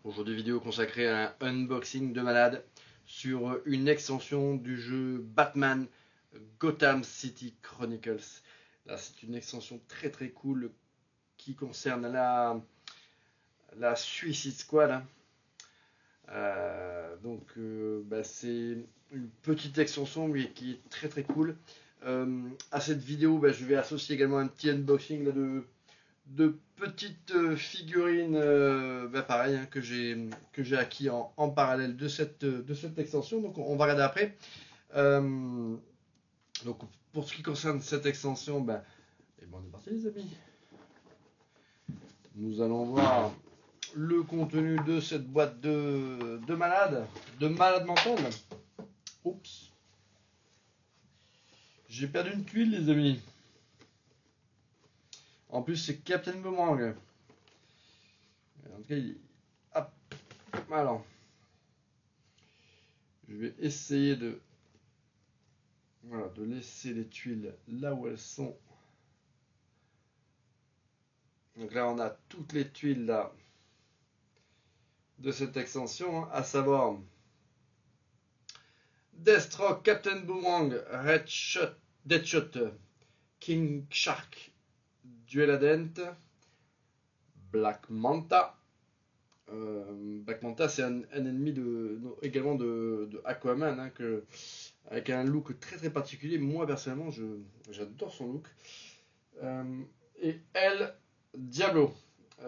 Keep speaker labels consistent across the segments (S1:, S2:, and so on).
S1: Aujourd'hui, vidéo consacrée à un unboxing de malade sur une extension du jeu Batman Gotham City Chronicles. Là, c'est une extension très cool qui concerne la Suicide Squad. C'est une petite extension mais qui est très cool. À cette vidéo, je vais associer également un petit unboxing là, de petites figurines pareil que j'ai acquis en parallèle de cette extension. Donc on va regarder après. Donc pour ce qui concerne cette extension, on est parti les amis. Nous allons voir le contenu de cette boîte de malade mental. Oups, j'ai perdu une tuile les amis. En plus, c'est Captain Boomerang. En tout cas, hop. Alors, je vais essayer de laisser les tuiles là où elles sont. Donc là, on a toutes les tuiles là de cette extension, à savoir Deathstroke, Captain Boomerang, Deadshot, King Shark, Duel-A-Dent, Black Manta. Black Manta, c'est un ennemi également de Aquaman, avec un look très particulier. Moi personnellement, j'adore son look. Et El Diablo.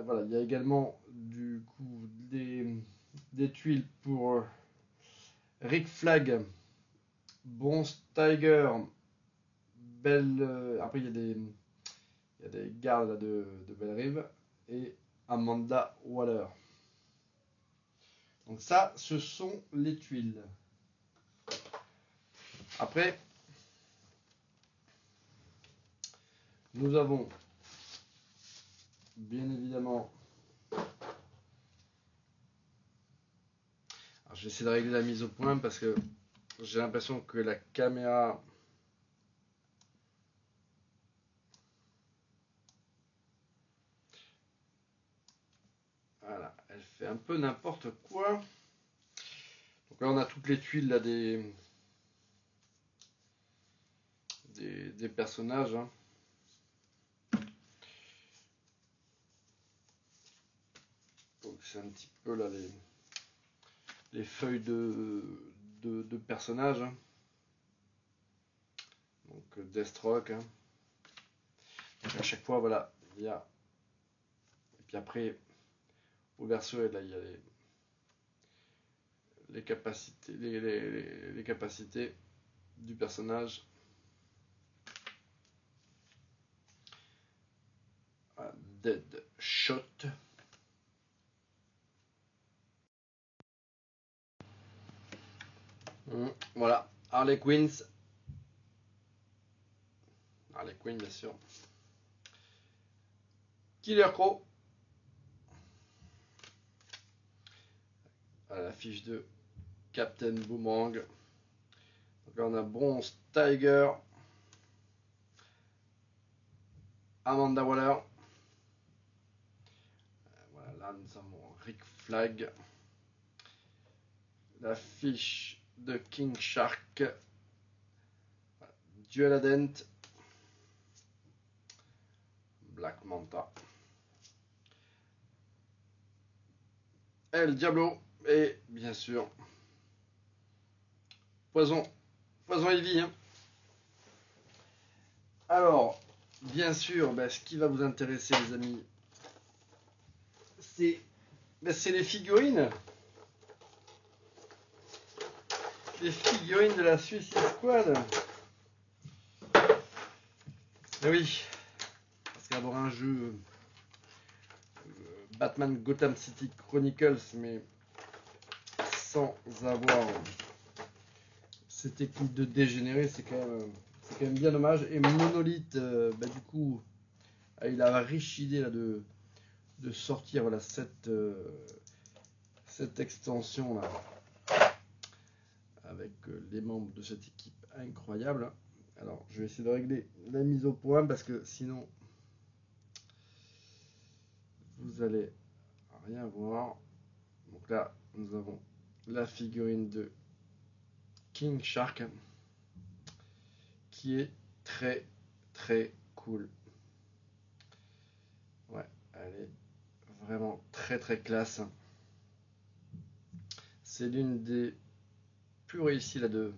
S1: Voilà, il y a également du coup des tuiles pour Rick Flag, Bronze Tiger, après il y a des gardes là, de Belle Rive et Amanda Waller. Donc ça, ce sont les tuiles. Après, nous avons bien évidemment... Alors, je vais essayer de régler la mise au point parce que j'ai l'impression que la caméra... Voilà, elle fait un peu n'importe quoi. Donc là, on a toutes les tuiles là, des personnages. Donc c'est un petit peu là les feuilles de personnages. Donc Deathstroke. Donc à chaque fois, voilà, il y a... Et puis après, au verso, là, il y a les capacités, les capacités du personnage. Deadshot. Voilà, Harley Quinn, bien sûr. Killer Crow. À la fiche de Captain Boomerang. Donc là on a Bronze Tiger, Amanda Waller. Voilà, là nous avons Rick Flag. La fiche de King Shark. Voilà. Duel-A-Dent. Black Manta. El Diablo. Et bien sûr Poison Ivy. Alors, bien sûr, ce qui va vous intéresser, les amis, c'est les figurines. Les figurines de la Suicide Squad. Et oui, parce qu'avoir un jeu Batman Gotham City Chronicles, mais sans avoir cette technique de dégénérer, c'est quand même bien dommage. Et Monolith, du coup, il a la riche idée là, de sortir voilà, cette extension là, avec les membres de cette équipe incroyable. Alors, je vais essayer de régler la mise au point parce que sinon, vous allez rien voir. Donc là, nous avons la figurine de King Shark qui est très très cool. Ouais, elle est vraiment très très classe. C'est l'une des plus réussies là de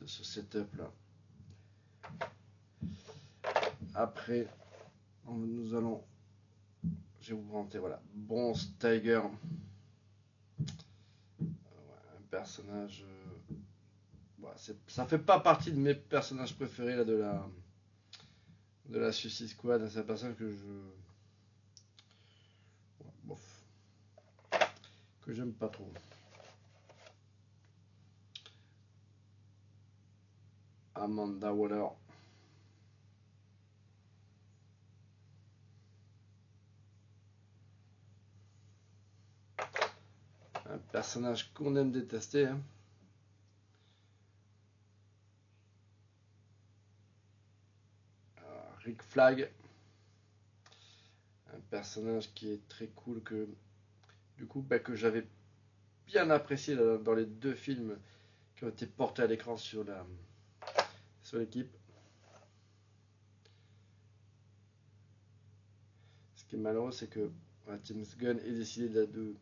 S1: ce setup là. Après, nous allons, je vais vous présenter, voilà, Bronze Tiger, un personnage, voilà, ça fait pas partie de mes personnages préférés là de la Suicide Squad. C'est un personnage que bof, que j'aime pas trop. Amanda Waller. Un personnage qu'on aime détester. Hein. Rick Flag. Un personnage qui est très cool que du coup que j'avais bien apprécié là, dans les deux films qui ont été portés à l'écran sur l'équipe. Ce qui est malheureux, c'est que James Gunn ait décidé de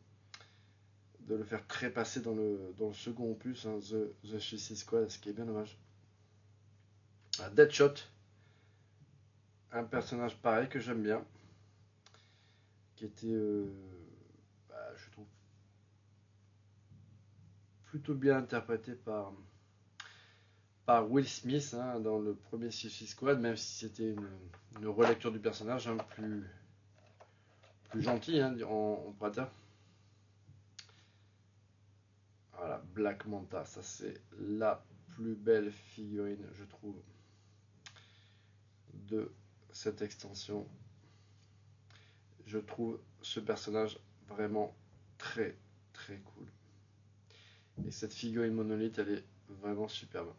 S1: le faire trépasser dans le second opus, hein, The Suicide Squad, ce qui est bien dommage. Deadshot, un personnage pareil que j'aime bien, qui était, je trouve, plutôt bien interprété par Will Smith hein, dans le premier Suicide Squad, même si c'était une relecture du personnage hein, plus gentil, hein, on pourrait dire. Voilà, Black Manta, ça c'est la plus belle figurine, je trouve, de cette extension. Je trouve ce personnage vraiment très très cool. Et cette figurine monolithe, elle est vraiment superbe.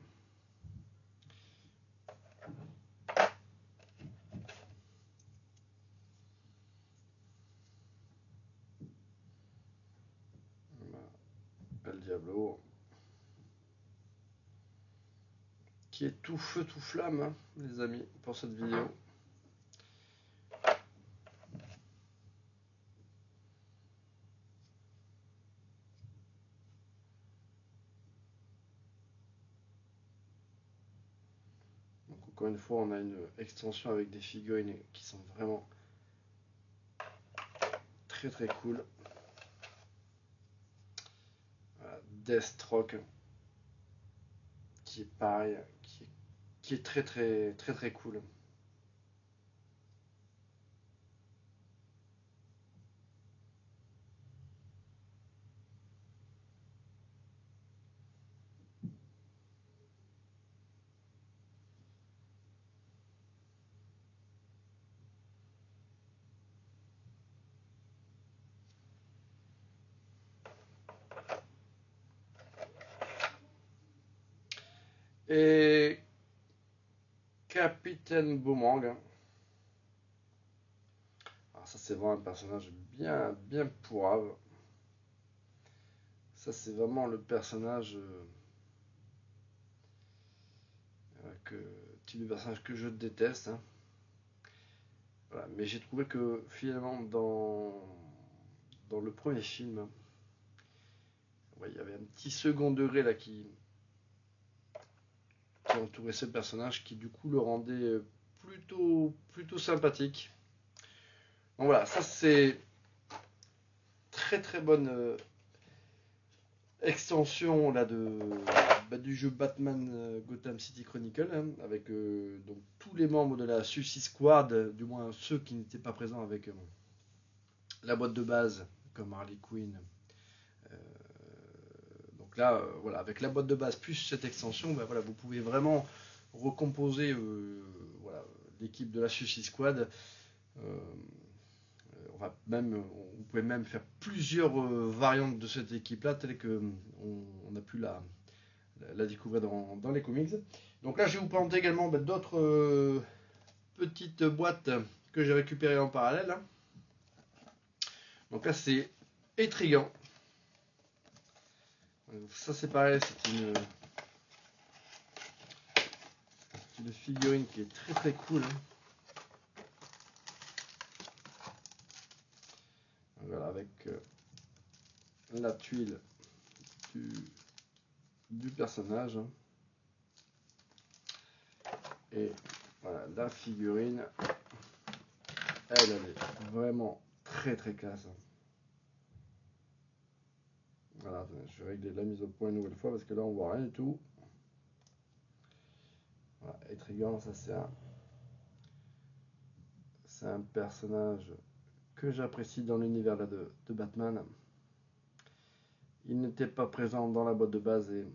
S1: El Diablo, qui est tout feu tout flamme, hein, les amis, pour cette vidéo. Donc encore une fois, on a une extension avec des figurines qui sont vraiment très très cool. Voilà, Deathstroke, qui est pareil, qui est très très très très cool. Et Capitaine Boomerang. Alors ça c'est vraiment un personnage bien bien pourrave. Ça c'est vraiment le personnage type de personnage que je déteste. Hein. Voilà. Mais j'ai trouvé que finalement dans le premier film, il y avait un petit second degré là qui entourait ce personnage qui du coup le rendait plutôt sympathique. Donc voilà, ça c'est très très bonne extension là du jeu Batman Gotham City Chronicle hein, avec donc tous les membres de la Suicide Squad, du moins ceux qui n'étaient pas présents avec la boîte de base comme Harley Quinn. Donc là, voilà, avec la boîte de base plus cette extension, voilà, vous pouvez vraiment recomposer voilà, l'équipe de la Suicide Squad. Vous pouvez même faire plusieurs variantes de cette équipe-là, telles que on a pu la découvrir dans les comics. Donc là, je vais vous présenter également d'autres petites boîtes que j'ai récupérées en parallèle. Donc là c'est intriguant. Ça c'est pareil, c'est une figurine qui est très très cool. Voilà, avec la tuile du personnage. Et voilà, la figurine, elle est vraiment très très classe. Voilà, je vais régler la mise au point une nouvelle fois parce que là on voit rien du tout. Voilà, Etrigan, ça c'est un personnage que j'apprécie dans l'univers de Batman. Il n'était pas présent dans la boîte de base et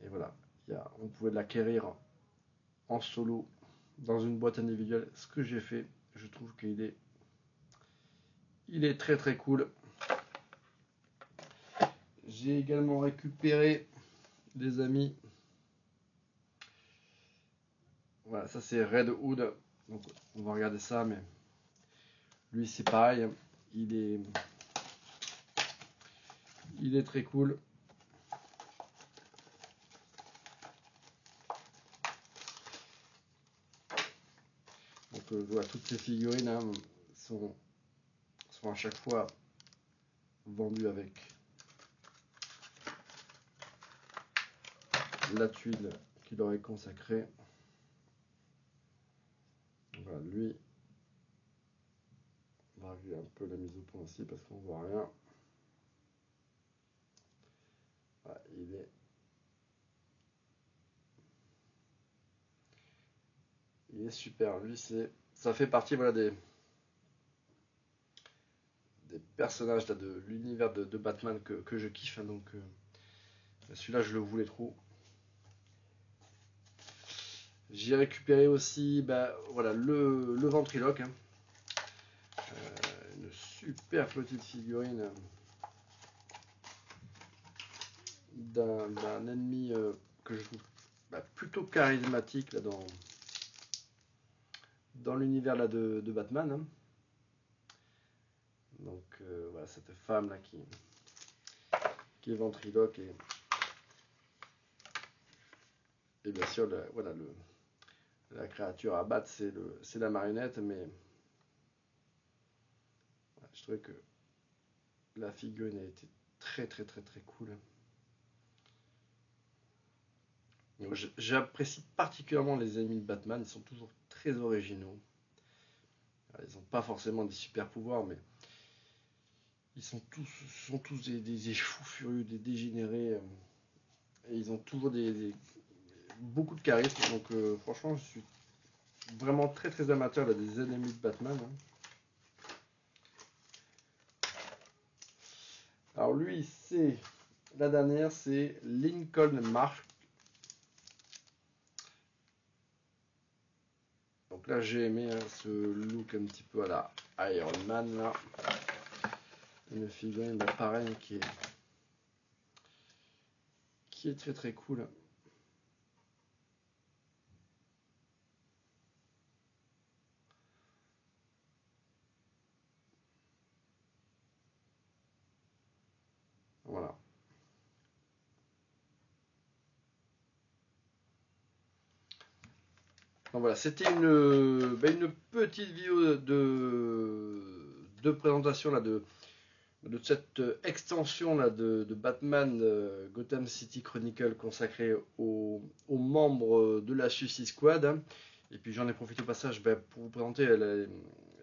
S1: voilà, on pouvait l'acquérir en solo dans une boîte individuelle, ce que j'ai fait. Je trouve qu'il est très très cool. J'ai également récupéré des amis. Voilà, ça c'est Red Hood. Donc on va regarder ça, mais lui c'est pareil. Il est très cool. Donc voilà, toutes ces figurines hein, sont à chaque fois vendues avec la tuile qui leur est consacrée. Voilà, lui, on va régler un peu la mise au point aussi parce qu'on voit rien. Voilà, il est super. Lui, ça fait partie voilà, des personnages là, de l'univers de Batman que je kiffe. Hein, donc celui-là, je le voulais trop. J'ai récupéré aussi voilà, le ventriloque. Hein. Une super petite figurine d'un ennemi que je trouve plutôt charismatique là, dans l'univers là, de Batman. Hein. Donc voilà, cette femme là qui est ventriloque et bien sûr voilà, la créature à battre c'est la marionnette, mais voilà, je trouvais que la figurine a été très très très très cool. J'apprécie particulièrement les ennemis de Batman, ils sont toujours très originaux. Ils n'ont pas forcément des super pouvoirs, mais ils sont tous des fous furieux, des dégénérés. Et ils ont toujours beaucoup de charisme. Donc franchement, je suis vraiment très très amateur là, des ennemis de Batman. Hein. Alors lui, la dernière, c'est Lincoln Mark. Donc là, j'ai aimé hein, ce look un petit peu à la Iron Man là. Une figurine pareil qui est très très cool. Voilà. Donc voilà, c'était une petite vidéo de présentation là, de cette extension là, de Batman Gotham City Chronicle consacrée aux membres de la Suicide Squad. Hein. Et puis j'en ai profité au passage pour vous présenter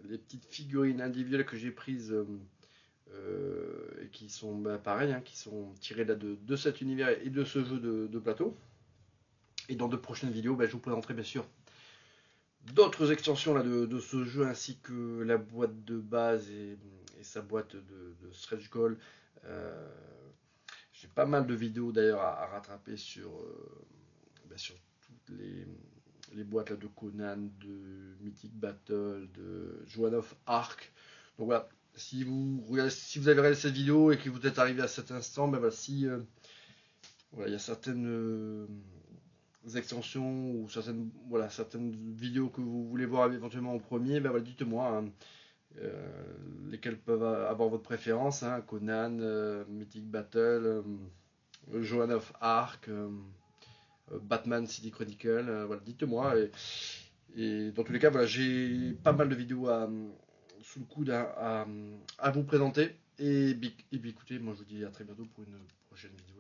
S1: les petites figurines individuelles que j'ai prises et qui sont pareilles, hein, qui sont tirées là, de cet univers et de ce jeu de plateau. Et dans de prochaines vidéos, je vous présenterai bien sûr d'autres extensions là, de ce jeu ainsi que la boîte de base et sa boîte de stretch goal. J'ai pas mal de vidéos d'ailleurs à rattraper sur toutes les boîtes là, de Conan, de Mythic Battle, de Joan of Arc. Donc voilà, si vous avez regardé cette vidéo et que vous êtes arrivé à cet instant, voilà, si voilà, il y a certaines extensions ou certaines vidéos que vous voulez voir éventuellement en premier, voilà, dites-moi. Hein. lesquels peuvent avoir votre préférence, hein, Conan, Mythic Battle, Joan of Arc, Batman City Chronicle, voilà, dites-moi. Et dans tous les cas, voilà, j'ai pas mal de vidéos sous le coude à vous présenter. Et bien écoutez, moi je vous dis à très bientôt pour une prochaine vidéo.